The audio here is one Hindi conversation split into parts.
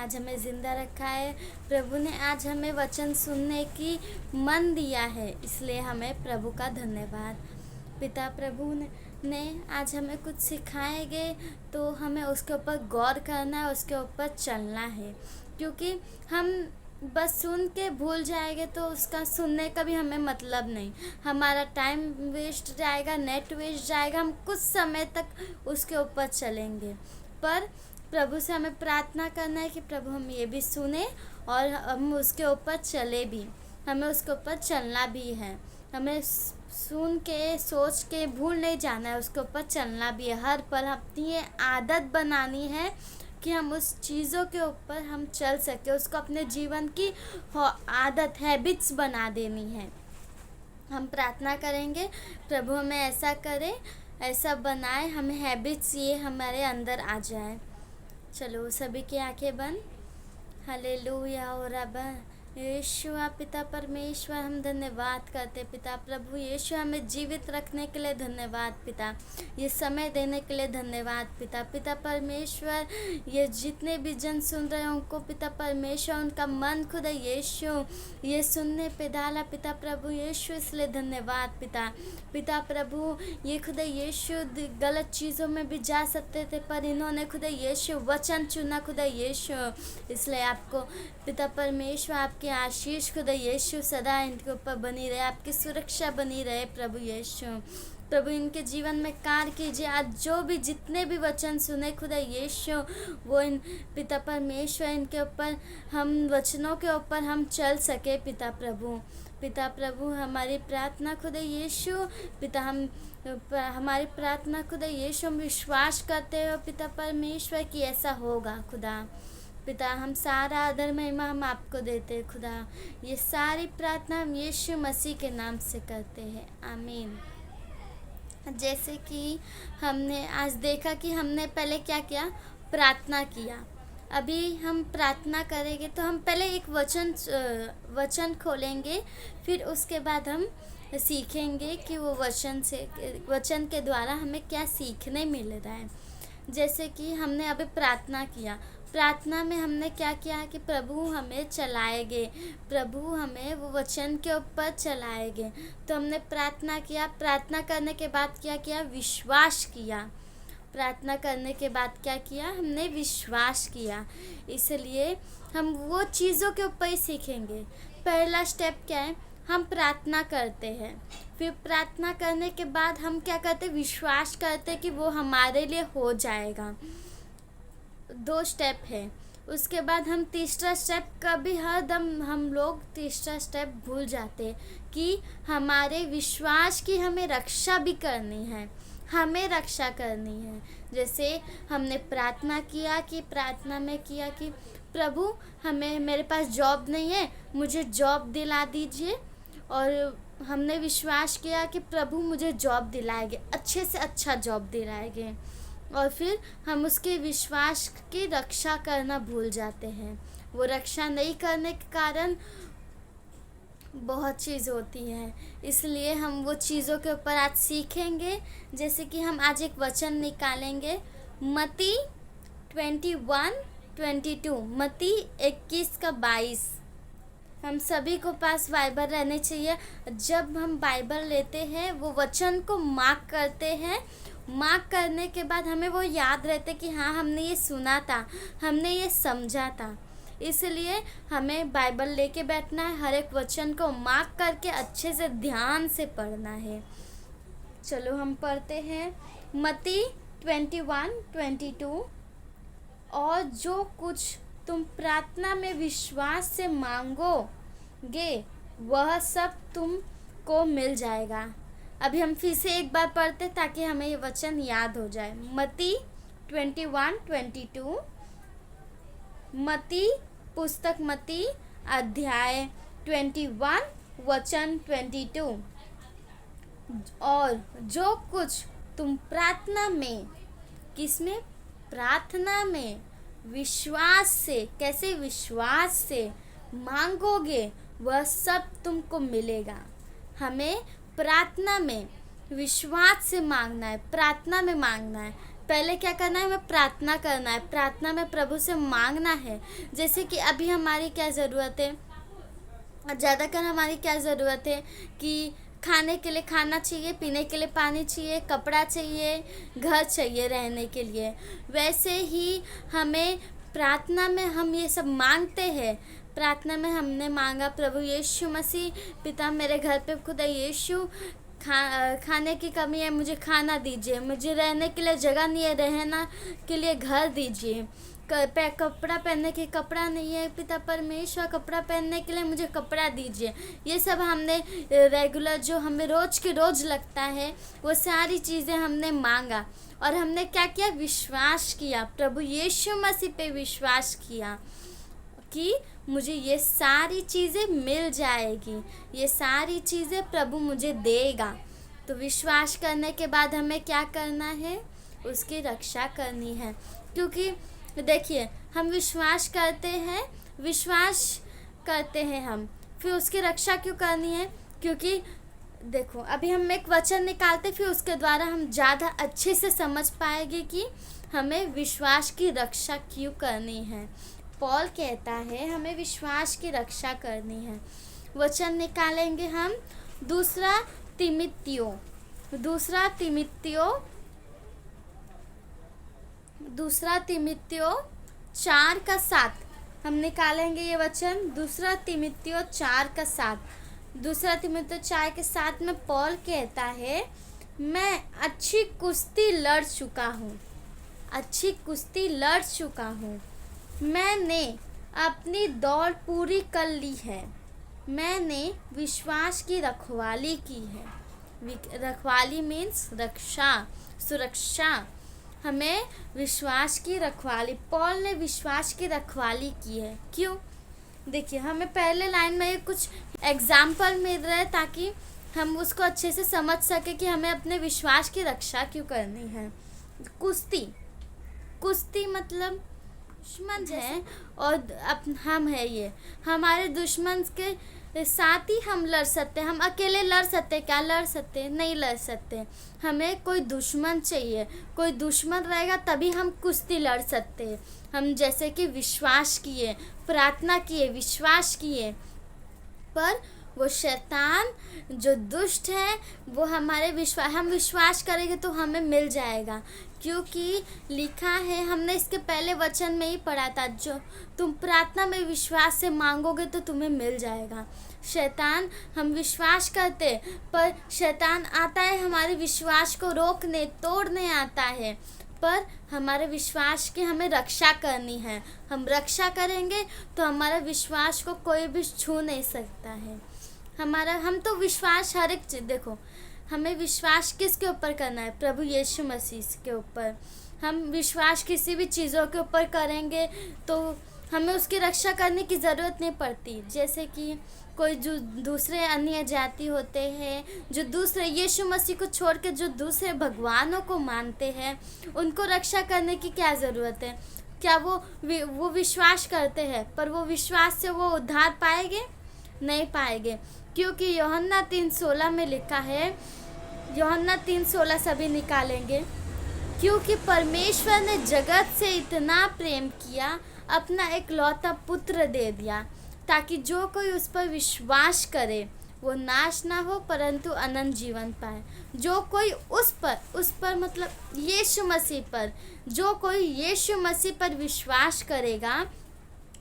आज हमें ज़िंदा रखा है। प्रभु ने आज हमें वचन सुनने की मन दिया है, इसलिए हमें प्रभु का धन्यवाद। पिता प्रभु ने आज हमें कुछ सिखाएंगे तो हमें उसके ऊपर गौर करना है, उसके ऊपर चलना है, क्योंकि हम बस सुन के भूल जाएंगे तो उसका सुनने का भी हमें मतलब नहीं। हमारा टाइम वेस्ट जाएगा, नेट वेस्ट जाएगा, हम कुछ समय तक उसके ऊपर चलेंगे। पर प्रभु से हमें प्रार्थना करना है कि प्रभु हम ये भी सुने और हम उसके ऊपर चले भी, हमें उसके ऊपर चलना भी है। हमें सुन के सोच के भूल नहीं जाना है, उसके ऊपर चलना भी है। हर पल अपनी ये आदत बनानी है कि हम उस चीज़ों के ऊपर हम चल सके, उसको अपने जीवन की आदत हैबिट्स बना देनी है। हम प्रार्थना करेंगे प्रभु हमें ऐसा करे, ऐसा बनाए, हमें हैबिट्स ये हमारे अंदर आ जाए। चलो सभी की आंखें बंद। हालेलुया और रब्बा यीशु पिता परमेश्वर, हम धन्यवाद करते पिता प्रभु यीशु, हमें जीवित रखने के लिए धन्यवाद पिता, ये समय देने के लिए धन्यवाद पिता। पिता परमेश्वर, ये जितने भी जन सुन रहे हैं उनको पिता परमेश्वर उनका मन खुदा यीशु ये सुनने पे डाला पिता प्रभु यीशु, इसलिए धन्यवाद पिता। पिता प्रभु ये खुदा यीशु गलत चीज़ों में भी जा सकते थे, पर इन्होंने खुदा यीशु वचन चुना खुदा यीशु, इसलिए आपको पिता परमेश्वर आपकी आशीष खुदा यीशु सदा इनके ऊपर बनी रहे, आपकी सुरक्षा बनी रहे प्रभु यीशु। प्रभु इनके जीवन में कार्य कीजिए। आज जो भी जितने भी वचन सुने खुदा यीशु, वो इन पिता परमेश्वर इनके ऊपर हम वचनों के ऊपर हम चल सके पिता प्रभु। पिता प्रभु हमारी प्रार्थना खुदा यीशु पिता, हमारी प्रार्थना खुदा यीशु हम विश्वास करते हो पिता परमेश्वर कि ऐसा होगा खुदा। पिता हम सारा आदर महिमा हम आपको देते हैं खुदा। ये सारी प्रार्थना हम यीशु मसीह के नाम से करते हैं, आमीन। जैसे कि हमने आज देखा कि हमने पहले क्या किया, प्रार्थना किया। अभी हम प्रार्थना करेंगे तो हम पहले एक वचन खोलेंगे, फिर उसके बाद हम सीखेंगे कि वो वचन के द्वारा हमें क्या सीखने मिल रहा है। जैसे कि हमने अभी प्रार्थना किया, प्रार्थना में हमने क्या किया कि प्रभु हमें चलाएंगे, प्रभु हमें वो वचन के ऊपर चलाएंगे। तो हमने प्रार्थना किया, प्रार्थना करने के बाद क्या किया, विश्वास किया। प्रार्थना करने के बाद क्या किया, हमने विश्वास किया। इसलिए हम वो चीज़ों के ऊपर ही सीखेंगे। पहला स्टेप क्या है, हम प्रार्थना करते हैं, फिर प्रार्थना करने के बाद हम क्या करते, विश्वास करते कि वो हमारे लिए हो जाएगा। 2 स्टेप है। उसके बाद हम तीसरा स्टेप, कभी हर दम हम लोग तीसरा स्टेप भूल जाते कि हमारे विश्वास की हमें रक्षा भी करनी है, हमें रक्षा करनी है। जैसे हमने प्रार्थना किया कि प्रार्थना में किया कि प्रभु हमें, मेरे पास जॉब नहीं है, मुझे जॉब दिला दीजिए। और हमने विश्वास किया कि प्रभु मुझे जॉब दिलाएंगे, अच्छे से अच्छा जॉब दिलाएंगे। और फिर हम उसके विश्वास की रक्षा करना भूल जाते हैं। वो रक्षा नहीं करने के कारण बहुत चीज़ होती है, इसलिए हम वो चीज़ों के ऊपर आज सीखेंगे। जैसे कि हम आज एक वचन निकालेंगे, मत्ती 21:22, मत्ती 21:22। हम सभी को पास बाइबल रहने चाहिए। जब हम बाइबल लेते हैं, वो वचन को मार्क करते हैं, मार्क करने के बाद हमें वो याद रहते कि हाँ हमने ये सुना था, हमने ये समझा था। इसलिए हमें बाइबल लेके बैठना है, हर एक वचन को मार्क करके अच्छे से ध्यान से पढ़ना है। चलो हम पढ़ते हैं मत्ती 21:22। और जो कुछ तुम प्रार्थना में विश्वास से मांगोगे वह सब तुमको मिल जाएगा। अभी हम फिर से एक बार पढ़ते ताकि हमें ये वचन याद हो जाए। मत्ती 21:22, मत्ती पुस्तक मत्ती अध्याय 21 वचन 22। और जो कुछ तुम प्रार्थना में, किसमें, प्रार्थना में विश्वास से, कैसे, विश्वास से मांगोगे वह सब तुमको मिलेगा। हमें प्रार्थना में विश्वास से मांगना है, प्रार्थना में मांगना है। पहले क्या करना है, हमें प्रार्थना करना है, प्रार्थना में प्रभु से मांगना है। जैसे कि अभी हमारी क्या ज़रूरत है, ज़्यादातर हमारी क्या ज़रूरत है कि खाने के लिए खाना चाहिए, पीने के लिए पानी चाहिए, कपड़ा चाहिए, घर चाहिए रहने के लिए। वैसे ही हमें प्रार्थना में हम ये सब मांगते हैं। प्रार्थना में हमने मांगा, प्रभु यीशु मसीह, पिता मेरे घर पे खुदा यीशु, खाने की कमी है, मुझे खाना दीजिए, मुझे रहने के लिए जगह नहीं है, रहना के लिए घर दीजिए, कपड़ा पहनने के कपड़ा नहीं है, पिता परमेश्वर कपड़ा पहनने के लिए मुझे कपड़ा दीजिए। ये सब हमने रेगुलर जो हमें रोज़ के रोज़ लगता है, वो सारी चीज़ें हमने मांगा। और हमने क्या किया, विश्वास किया, प्रभु यीशु मसीह पे विश्वास किया कि मुझे ये सारी चीज़ें मिल जाएगी, ये सारी चीज़ें प्रभु मुझे देगा। तो विश्वास करने के बाद हमें क्या करना है, उसकी रक्षा करनी है। क्योंकि देखिए, हम विश्वास करते हैं हम, फिर उसकी रक्षा क्यों करनी है? क्योंकि देखो, अभी हम एक वचन निकालते, फिर उसके द्वारा हम ज़्यादा अच्छे से समझ पाएंगे कि हमें विश्वास की रक्षा क्यों करनी है। पॉल कहता है हमें विश्वास की रक्षा करनी है। वचन निकालेंगे हम दूसरा तिमित्थियो 4:7 हम निकालेंगे ये वचन। दूसरा तिमित्थियो 4:7 में पॉल कहता है, मैं अच्छी कुश्ती लड़ चुका हूँ, मैंने अपनी दौड़ पूरी कर ली है, मैंने विश्वास की रखवाली की है। रखवाली मीन्स रक्षा, सुरक्षा। हमें विश्वास की रखवाली, पॉल ने विश्वास की रखवाली की है। क्यों? देखिए, हमें पहले लाइन में कुछ एग्जाम्पल मिल रहा है ताकि हम उसको अच्छे से समझ सके कि हमें अपने विश्वास की रक्षा क्यों करनी है। कुश्ती मतलब दुश्मन है, और हम है ये हमारे दुश्मन के साथ ही हम लड़ सकते हैं। हम अकेले लड़ सकते क्या? नहीं लड़ सकते। हमें कोई दुश्मन चाहिए, कोई दुश्मन रहेगा तभी हम कुश्ती लड़ सकते हैं। हम जैसे कि विश्वास किए, प्रार्थना किए, विश्वास किए, पर वो शैतान जो दुष्ट है वो हम विश्वास करेंगे तो हमें मिल जाएगा। क्योंकि लिखा है, हमने इसके पहले वचन में ही पढ़ा था, जो तुम प्रार्थना में विश्वास से मांगोगे तो तुम्हें मिल जाएगा। शैतान, हम विश्वास करते पर शैतान आता है हमारे विश्वास को रोकने, तोड़ने आता है। पर हमारे विश्वास की हमें रक्षा करनी है। हम रक्षा करेंगे तो हमारा विश्वास को कोई भी छू नहीं सकता है। हम तो विश्वास हर एक चीज़, देखो, हमें विश्वास किसके ऊपर करना है? प्रभु यीशु मसीह के ऊपर। हम विश्वास किसी भी चीज़ों के ऊपर करेंगे तो हमें उसकी रक्षा करने की ज़रूरत नहीं पड़ती। जैसे कि कोई जो दूसरे अन्य जाति होते हैं, जो दूसरे यीशु मसीह को छोड़ के जो दूसरे भगवानों को मानते हैं, उनको रक्षा करने की क्या ज़रूरत है? क्या वो विश्वास करते हैं, पर वो विश्वास से वो उद्धार पाएंगे? नहीं पाएंगे। क्योंकि यूहन्ना 3:16 में लिखा है, यूहन्ना 3:16 सभी निकालेंगे, क्योंकि परमेश्वर ने जगत से इतना प्रेम किया, अपना एकलौता पुत्र दे दिया, ताकि जो कोई उस पर विश्वास करे वो नाश ना हो परंतु अनंत जीवन पाए। जो कोई उस पर मतलब यीशु मसीह पर, जो कोई यीशु मसीह पर विश्वास करेगा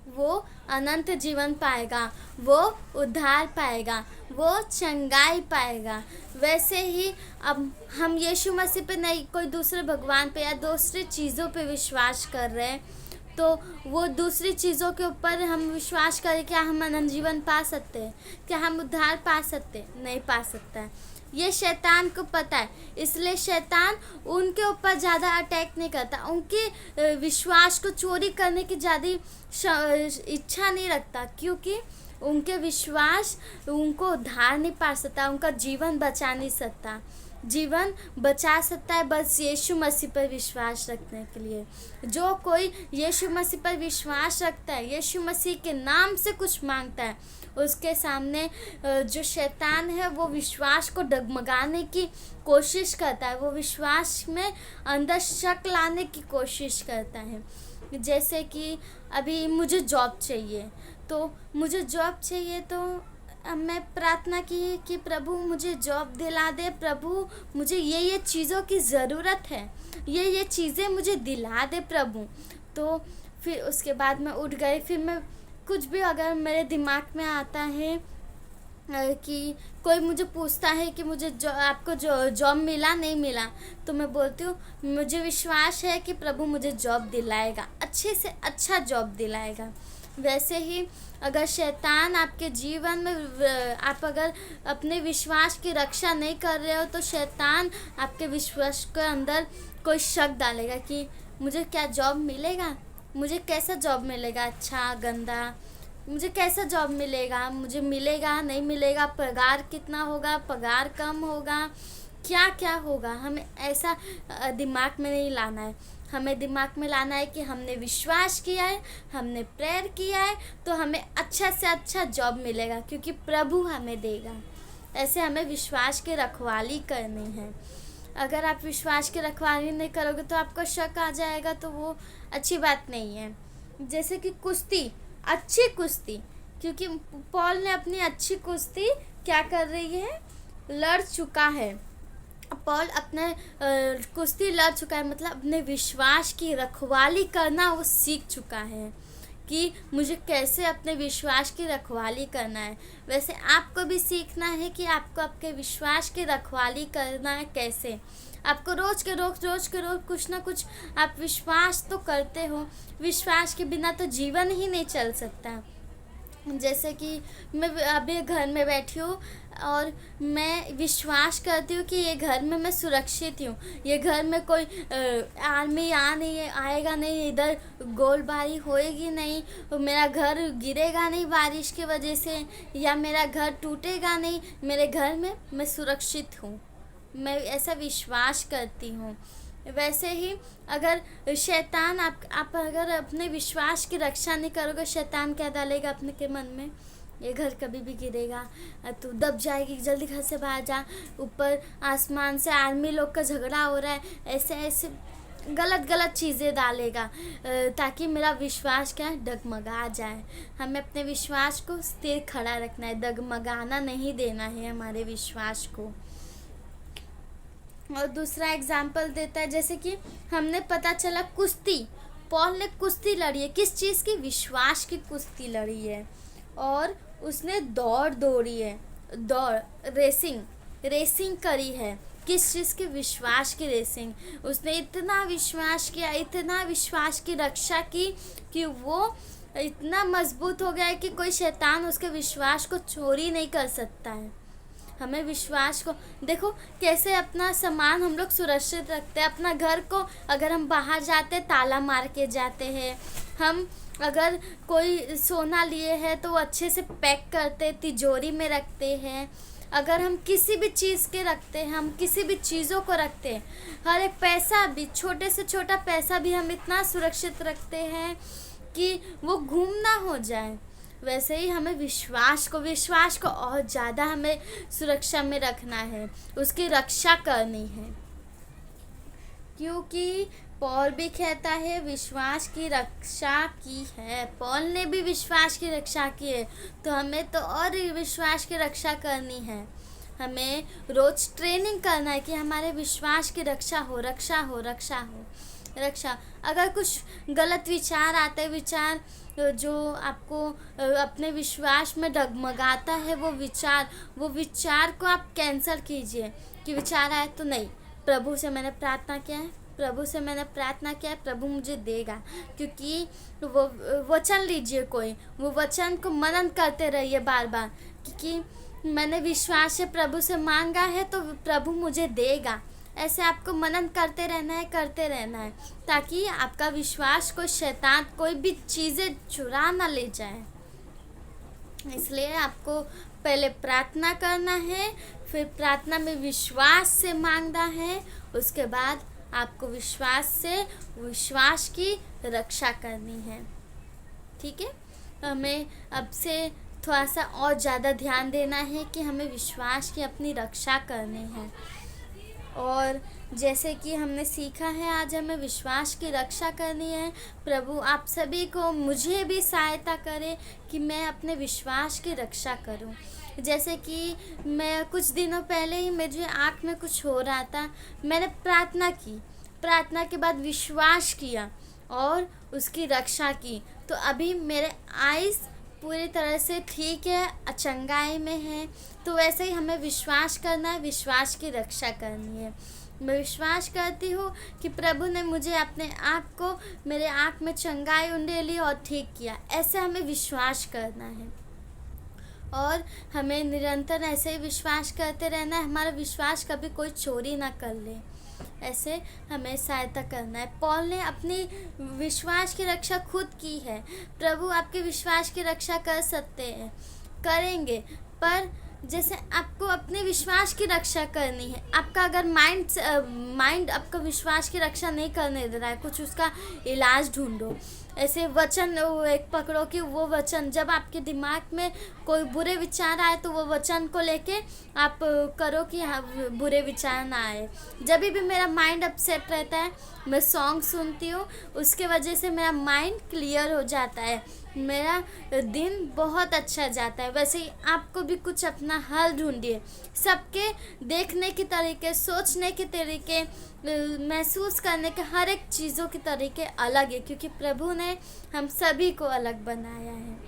वो अनंत जीवन पाएगा, वो उद्धार पाएगा, वो चंगाई पाएगा। वैसे ही अब हम यीशु मसीह पे नहीं, कोई दूसरे भगवान पे या दूसरी चीज़ों पे विश्वास कर रहे हैं, तो वो दूसरी चीज़ों के ऊपर हम विश्वास करें, क्या हम अनंत जीवन पा सकते हैं? क्या हम उद्धार पा सकते हैं? नहीं पा सकता है। ये शैतान को पता है, इसलिए शैतान उनके ऊपर ज़्यादा अटैक नहीं करता, उनके विश्वास को चोरी करने की ज़्यादा इच्छा नहीं रखता। क्योंकि उनके विश्वास उनको उद्धार नहीं पा सकता, उनका जीवन बचा नहीं सकता। जीवन बचा सकता है बस यीशु मसीह पर विश्वास रखने के लिए। जो कोई यीशु मसीह पर विश्वास रखता है, यीशु मसीह के नाम से कुछ मांगता है, उसके सामने जो शैतान है वो विश्वास को डगमगाने की कोशिश करता है, वो विश्वास में अंदर शक लाने की कोशिश करता है। जैसे कि अभी मुझे जॉब चाहिए, तो मुझे जॉब चाहिए तो अब मैं प्रार्थना की कि प्रभु मुझे जॉब दिला दे, प्रभु मुझे ये चीज़ों की ज़रूरत है, ये चीज़ें मुझे दिला दे प्रभु। तो फिर उसके बाद मैं उठ गई, फिर मैं कुछ भी अगर मेरे दिमाग में आता है कि कोई मुझे पूछता है कि मुझे आपको जॉब मिला नहीं मिला, तो मैं बोलती हूँ मुझे विश्वास है कि प्रभु मुझे जॉब दिलाएगा, अच्छे से अच्छा जॉब दिलाएगा। वैसे ही अगर शैतान आपके जीवन में आप अगर अपने विश्वास की रक्षा नहीं कर रहे हो, तो शैतान आपके विश्वास के अंदर कोई शक डालेगा कि मुझे क्या जॉब मिलेगा, मुझे कैसा जॉब मिलेगा, अच्छा गंदा, मुझे कैसा जॉब मिलेगा, मुझे मिलेगा नहीं मिलेगा, पगार कितना होगा, पगार कम होगा, क्या क्या होगा। हमें ऐसा दिमाग में नहीं लाना है। हमें दिमाग में लाना है कि हमने विश्वास किया है, हमने प्रेयर किया है, तो हमें अच्छा से अच्छा जॉब मिलेगा, क्योंकि प्रभु हमें देगा। ऐसे हमें विश्वास की रखवाली करनी है। अगर आप विश्वास की रखवाली नहीं करोगे तो आपको शक आ जाएगा, तो वो अच्छी बात नहीं है। जैसे कि कुश्ती, अच्छी कुश्ती, क्योंकि पॉल ने अपनी अच्छी कुश्ती क्या कर रही है, लड़ चुका है। पॉल अपने कुश्ती लड़ चुका है, मतलब अपने विश्वास की रखवाली करना वो सीख चुका है कि मुझे कैसे अपने विश्वास की रखवाली करना है। वैसे आपको भी सीखना है कि आपको आपके विश्वास की रखवाली करना है कैसे। आपको रोज़ के रोज़ कुछ ना कुछ आप विश्वास तो करते हो, विश्वास के बिना तो जीवन ही नहीं चल सकता। जैसे कि मैं अभी घर में बैठी हूँ और मैं विश्वास करती हूँ कि ये घर में मैं सुरक्षित हूँ, ये घर में कोई आर्मी आएगा नहीं, इधर गोलबारी होएगी नहीं, मेरा घर गिरेगा नहीं बारिश की वजह से, या मेरा घर टूटेगा नहीं, मेरे घर में मैं सुरक्षित हूँ, मैं ऐसा विश्वास करती हूँ। वैसे ही अगर शैतान आप अगर अपने विश्वास की रक्षा नहीं करोगे, शैतान क्या डालेगा अपने के मन में, ये घर कभी भी गिरेगा, तू दब जाएगी, जल्दी घर से बाहर जा, ऊपर आसमान से आर्मी लोग का झगड़ा हो रहा है, ऐसे ऐसे गलत चीज़ें डालेगा, ताकि मेरा विश्वास क्या है, डगमगा जाए। हमें अपने विश्वास को स्थिर खड़ा रखना है, डगमगाना नहीं देना है हमारे विश्वास को। और दूसरा एग्जाम्पल देता है, जैसे कि हमने पता चला कुश्ती, पॉल ने कुश्ती लड़ी है, किस चीज़ की, विश्वास की कुश्ती लड़ी है, और उसने दौड़ी है, रेसिंग करी है, किस चीज़ की, विश्वास की रेसिंग। उसने इतना विश्वास किया, इतना विश्वास की रक्षा की कि वो इतना मजबूत हो गया है कि कोई शैतान उसके विश्वास को चोरी नहीं कर सकता है। हमें विश्वास को देखो कैसे अपना सामान हम लोग सुरक्षित रखते हैं, अपना घर को अगर हम बाहर जाते ताला मार के जाते हैं, हम अगर कोई सोना लिए हैं तो अच्छे से पैक करते, तिजोरी में रखते हैं। अगर हम किसी भी चीज़ के रखते हैं, हम किसी भी चीज़ों को रखते हैं, हर एक पैसा भी, छोटे से छोटा पैसा भी हम इतना सुरक्षित रखते हैं कि वो गुम ना हो जाए। वैसे ही हमें विश्वास को और ज़्यादा हमें सुरक्षा में रखना है, उसकी रक्षा करनी है, क्योंकि पॉल भी कहता है विश्वास की रक्षा की है। पॉल ने भी विश्वास की रक्षा की है, तो हमें तो और विश्वास की रक्षा करनी है। हमें रोज़ ट्रेनिंग करना है कि हमारे विश्वास की रक्षा हो। अगर कुछ गलत विचार आते, विचार जो आपको अपने विश्वास में डगमगाता है, वो विचार को आप कैंसिल कीजिए कि विचार आए तो नहीं, प्रभु से मैंने प्रार्थना किया है, प्रभु मुझे देगा। क्योंकि वो वचन लीजिए, कोई वो वचन को मनन करते रहिए बार बार, क्योंकि मैंने विश्वास से प्रभु से मांगा है तो प्रभु मुझे देगा। ऐसे आपको मनन करते रहना है ताकि आपका विश्वास को शैतान कोई भी चीज़ें चुरा ना ले जाए। इसलिए आपको पहले प्रार्थना करना है, फिर प्रार्थना में विश्वास से मांगना है। उसके बाद आपको विश्वास की रक्षा करनी है। ठीक है, हमें अब से थोड़ा सा और ज़्यादा ध्यान देना है कि हमें विश्वास की अपनी रक्षा करनी है। और जैसे कि हमने सीखा है, आज हमें विश्वास की रक्षा करनी है। प्रभु आप सभी को, मुझे भी सहायता करे कि मैं अपने विश्वास की रक्षा करूं। जैसे कि मैं कुछ दिनों पहले ही मुझे आँख में कुछ हो रहा था, मैंने प्रार्थना के बाद विश्वास किया और उसकी रक्षा की, तो अभी मेरे आइज़ पूरी तरह से ठीक है, अचंगाई में है। तो वैसे ही हमें विश्वास करना है, विश्वास की रक्षा करनी है। मैं विश्वास करती हूँ कि प्रभु ने मुझे अपने मेरे आँख में चंगाई उंडेली और ठीक किया। ऐसे हमें विश्वास करना है और हमें निरंतर ऐसे ही विश्वास करते रहना है। हमारा विश्वास कभी कोई चोरी ना कर ले, ऐसे हमें सहायता करना है। पौल ने अपनी विश्वास की रक्षा खुद की है। प्रभु आपके विश्वास की रक्षा कर सकते हैं, करेंगे, पर जैसे आपको अपने विश्वास की रक्षा करनी है। आपका अगर माइंड आपका विश्वास की रक्षा नहीं करने दे रहा है, कुछ उसका इलाज ढूंढो। ऐसे वचन एक पकड़ो कि वो वचन, जब आपके दिमाग में कोई बुरे विचार आए तो वो वचन को लेके आप करो कि हाँ बुरे विचार ना आए। जब भी मेरा माइंड अपसेट रहता है, मैं सॉन्ग सुनती हूँ, उसके वजह से मेरा माइंड क्लियर हो जाता है, मेरा दिन बहुत अच्छा जाता है। वैसे ही आपको भी कुछ अपना हल ढूंढिए। सबके देखने के तरीके, सोचने के तरीके, महसूस करने के हर एक चीज़ों के तरीके अलग है, क्योंकि प्रभु ने हम सभी को अलग बनाया है।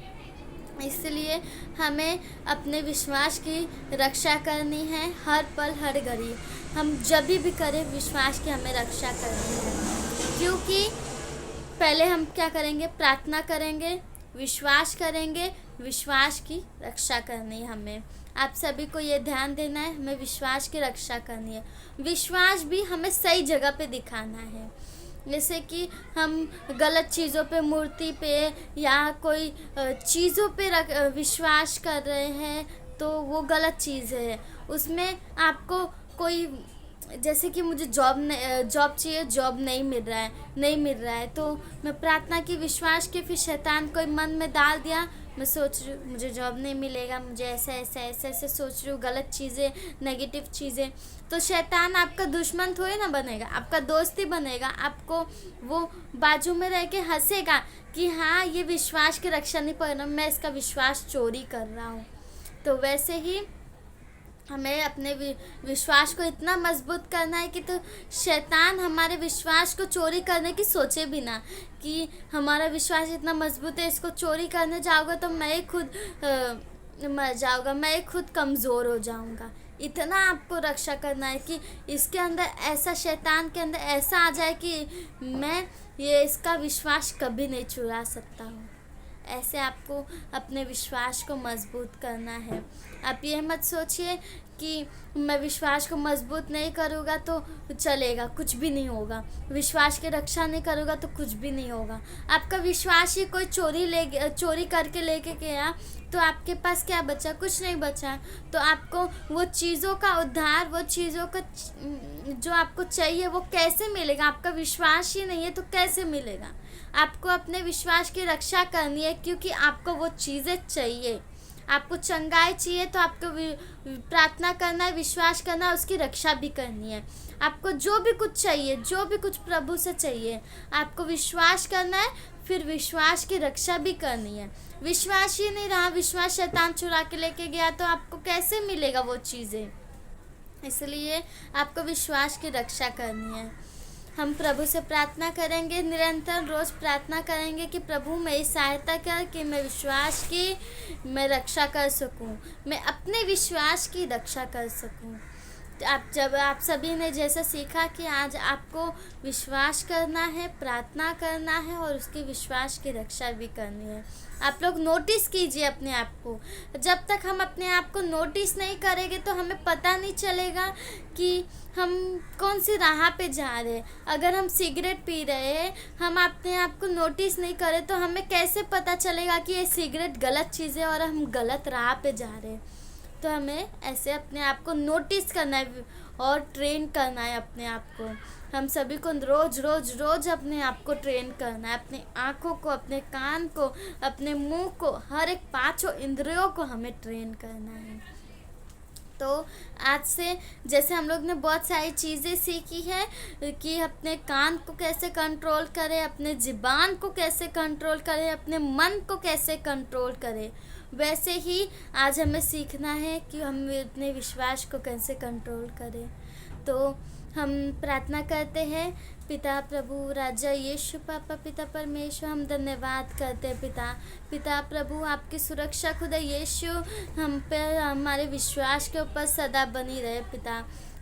इसलिए हमें अपने विश्वास की रक्षा करनी है हर पल हर घड़ी। हम जब भी करें विश्वास की हमें रक्षा करनी है, क्योंकि पहले हम क्या करेंगे, प्रार्थना करेंगे, विश्वास करेंगे, विश्वास की रक्षा करनी है हमें। आप सभी को ये ध्यान देना है, हमें विश्वास की रक्षा करनी है। विश्वास भी हमें सही जगह पे दिखाना है। जैसे कि हम गलत चीज़ों पे, मूर्ति पे या कोई चीज़ों पे विश्वास कर रहे हैं तो वो गलत चीज़ है। उसमें आपको कोई, जैसे कि मुझे जॉब चाहिए, जॉब नहीं मिल रहा है, तो मैं प्रार्थना की, विश्वास के, फिर शैतान कोई मन में डाल दिया, मैं सोच रही हूँ मुझे जॉब नहीं मिलेगा, मुझे ऐसे सोच रही हूँ, गलत चीज़ें, नेगेटिव चीज़ें। तो शैतान आपका दुश्मन थोड़ी ना बनेगा, आपका दोस्त ही बनेगा। आपको वो बाजू में रह के हंसेगा कि हाँ ये विश्वास की रक्षा नहीं कर रहा, मैं इसका विश्वास चोरी कर रहा हूँ। तो वैसे ही हमें अपने विश्वास को इतना मजबूत करना है कि तो शैतान हमारे विश्वास को चोरी करने की सोचे भी ना, कि हमारा विश्वास इतना मजबूत है, इसको चोरी करने जाओगे तो मैं ही खुद मर जाऊँगा, मैं ही खुद कमज़ोर हो जाऊँगा। इतना आपको रक्षा करना है कि इसके अंदर ऐसा, शैतान के अंदर ऐसा आ जाए कि मैं इसका विश्वास कभी नहीं चुरा सकता हूँ। ऐसे आपको अपने विश्वास को मजबूत करना है। आप ये मत सोचिए कि मैं विश्वास को मजबूत नहीं करूँगा तो चलेगा, कुछ भी नहीं होगा, विश्वास की रक्षा नहीं करूँगा तो कुछ भी नहीं होगा। आपका विश्वास ही कोई चोरी करके लेके गया तो आपके पास क्या बचा? कुछ नहीं बचा। तो आपको वो चीज़ों का उद्धार, वो चीज़ों का जो आपको चाहिए वो कैसे मिलेगा? आपका विश्वास ही नहीं है तो कैसे मिलेगा? आपको अपने विश्वास की रक्षा करनी है, क्योंकि आपको वो चीज़ें चाहिए। आपको चंगाई चाहिए तो आपको प्रार्थना करना है, विश्वास करना है, उसकी रक्षा भी करनी है। आपको जो भी कुछ चाहिए, जो भी कुछ प्रभु से चाहिए, आपको विश्वास करना है, फिर विश्वास की रक्षा भी करनी है। विश्वास ही नहीं रहा, विश्वास शैतान चुरा के लेके गया तो आपको कैसे मिलेगा वो चीज़ें? इसलिए आपको विश्वास की रक्षा करनी है। हम प्रभु से प्रार्थना करेंगे, निरंतर रोज़ प्रार्थना करेंगे कि प्रभु मेरी सहायता कर कि मैं रक्षा कर सकूं, मैं अपने विश्वास की रक्षा कर सकूं। आप सभी ने जैसा सीखा कि आज आपको विश्वास करना है, प्रार्थना करना है और उसके विश्वास की रक्षा भी करनी है। आप लोग नोटिस कीजिए अपने आप को। जब तक हम अपने आप को नोटिस नहीं करेंगे तो हमें पता नहीं चलेगा कि हम कौन सी राह पे जा रहे हैं। अगर हम सिगरेट पी रहे हैं, हम अपने आप को नोटिस नहीं करें तो हमें कैसे पता चलेगा कि ये सिगरेट गलत चीज़ है और हम गलत राह पे जा रहे हैं? तो हमें ऐसे अपने आप को नोटिस करना है और ट्रेन करना है अपने आप को। हम सभी को रोज रोज रोज अपने आप को ट्रेन करना है, अपनी आँखों को, अपने कान को, अपने मुंह को, हर एक पांचों इंद्रियों को हमें ट्रेन करना है। तो आज से जैसे हम लोग ने बहुत सारी चीज़ें सीखी है कि अपने कान को कैसे कंट्रोल करें, अपने ज़ुबान को कैसे कंट्रोल करें, अपने मन को कैसे कंट्रोल करें, वैसे ही आज हमें सीखना है कि हम अपने विश्वास को कैसे कंट्रोल करें। तो हम प्रार्थना करते हैं। पिता प्रभु राजा यीशु पापा पिता परमेश्वर, हम धन्यवाद करते हैं पिता प्रभु, आपकी सुरक्षा खुदा यीशु हम पे, हमारे विश्वास के ऊपर सदा बनी रहे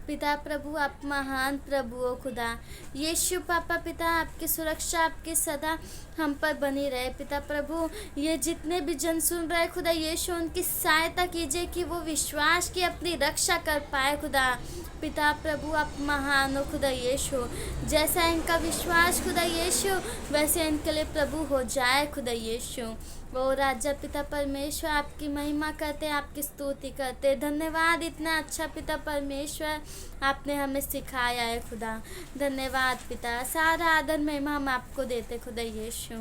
पिता प्रभु, आप महान प्रभु हो खुदा यीशु पापा पिता, आपकी सुरक्षा आपकी सदा हम पर बनी रहे पिता प्रभु। ये जितने भी जन सुन रहे खुदा यीशु, उनकी सहायता कीजिए कि वो विश्वास की अपनी रक्षा कर पाए खुदा पिता प्रभु, आप महान हो खुदा यीशु। जैसा इनका विश्वास खुदा यीशु, वैसे इनके लिए प्रभु हो जाए खुदा यीशु। वो राजा पिता परमेश्वर आपकी महिमा करते, आपकी स्तुति करते। धन्यवाद, इतना अच्छा पिता परमेश्वर आपने हमें सिखाया है खुदा। धन्यवाद पिता, सारा आदर महिमा हम आपको देते खुदा यीशु।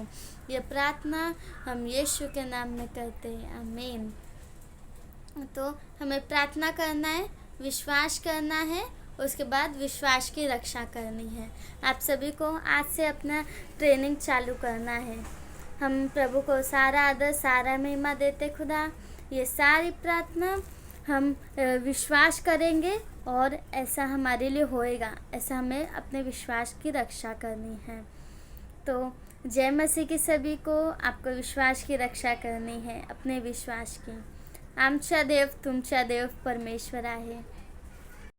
ये प्रार्थना हम यीशु के नाम में करते हैं, आमीन। तो हमें प्रार्थना करना है, विश्वास करना है, उसके बाद विश्वास की रक्षा करनी है। आप सभी को आज से अपना ट्रेनिंग चालू करना है। हम प्रभु को सारा आदर सारा महिमा देते खुदा। ये सारी प्रार्थना हम विश्वास करेंगे और ऐसा हमारे लिए होएगा, ऐसा हमें अपने विश्वास की रक्षा करनी है। तो जय मसीह की सभी को, आपको विश्वास की रक्षा करनी है, अपने विश्वास की। आमचा देव तुमचा देव परमेश्वर आहे।